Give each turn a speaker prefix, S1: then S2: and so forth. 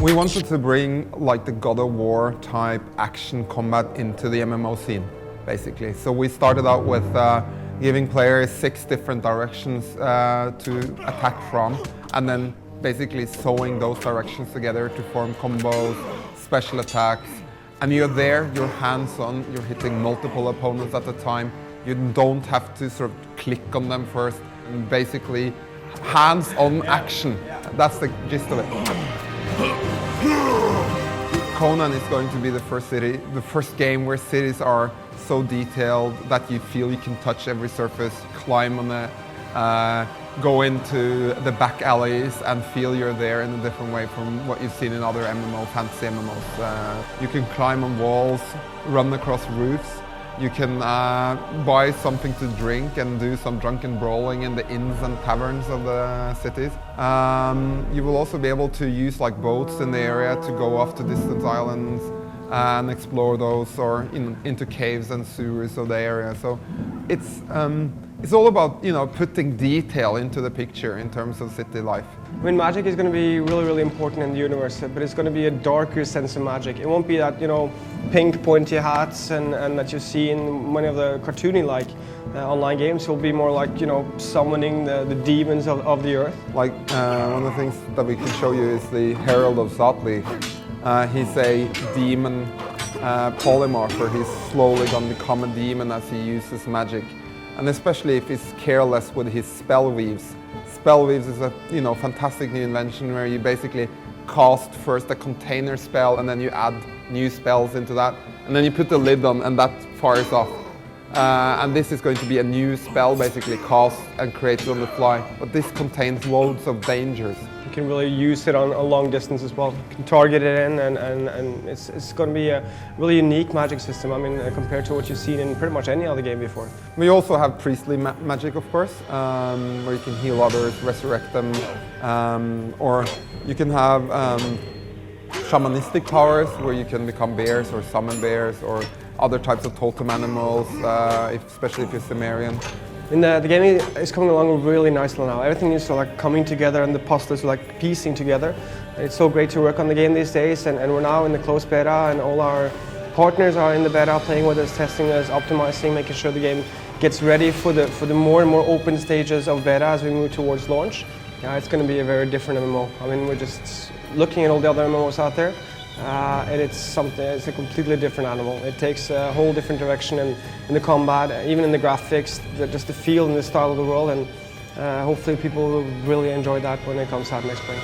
S1: We wanted to bring like the God of War type action combat into the MMO scene, basically. So we started out with giving players 6 different directions to attack from, and then basically sewing those directions together to form combos, special attacks. And you're there, you're hands-on, you're hitting multiple opponents at a time. You don't have to sort of click on them first. And basically, hands-on action. That's the gist of it. Conan is going to be the first game where cities are so detailed that you feel you can touch every surface, climb on it, go into the back alleys and feel you're there in a different way from what you've seen in other MMOs, fantasy MMOs. You can climb on walls, run across roofs. You can buy something to drink and do some drunken brawling in the inns and taverns of the cities. You will also be able to use like boats in the area to go off to distant islands and explore those, or into caves and sewers of the area. So it's all about, you know, putting detail into the picture in terms of city life.
S2: I mean, magic is going to be really, really important in the universe, but it's going to be a darker sense of magic. It won't be that, you know, pink pointy hats and that you see in many of the cartoony-like online games. It will be more like, you know, summoning the demons of the earth.
S1: Like one of the things that we can show you is the Herald of Zotli. He's a demon polymorpher. He's slowly going to become a demon as he uses magic. And especially if he's careless with his spell weaves. Spell weaves is a fantastic new invention where you basically cast first a container spell and then you add new spells into that, and then you put the lid on and that fires off. And this is going to be a new spell, basically cast and created on the fly. But this contains loads of dangers.
S2: You can really use it on a long distance as well. You can target it in, and it's going to be a really unique magic system. I mean, compared to what you've seen in pretty much any other game before.
S1: We also have priestly magic, of course, where you can heal others, resurrect them, or you can have shamanistic powers, where you can become bears or summon bears, or other types of totem animals, especially if you're Cimmerian.
S2: And the game is coming along really nicely now. Everything is like coming together, and the puzzles are like piecing together. It's so great to work on the game these days, and we're now in the closed beta, and all our partners are in the beta, playing with us, testing us, optimizing, making sure the game gets ready for the more and more open stages of beta as we move towards launch. Yeah, it's going to be a very different MMO. I mean, we're just looking at all the other MMOs out there. And it's a completely different animal. It takes a whole different direction in the combat, even in the graphics, just the feel and the style of the world, and hopefully people will really enjoy that when it comes out next spring.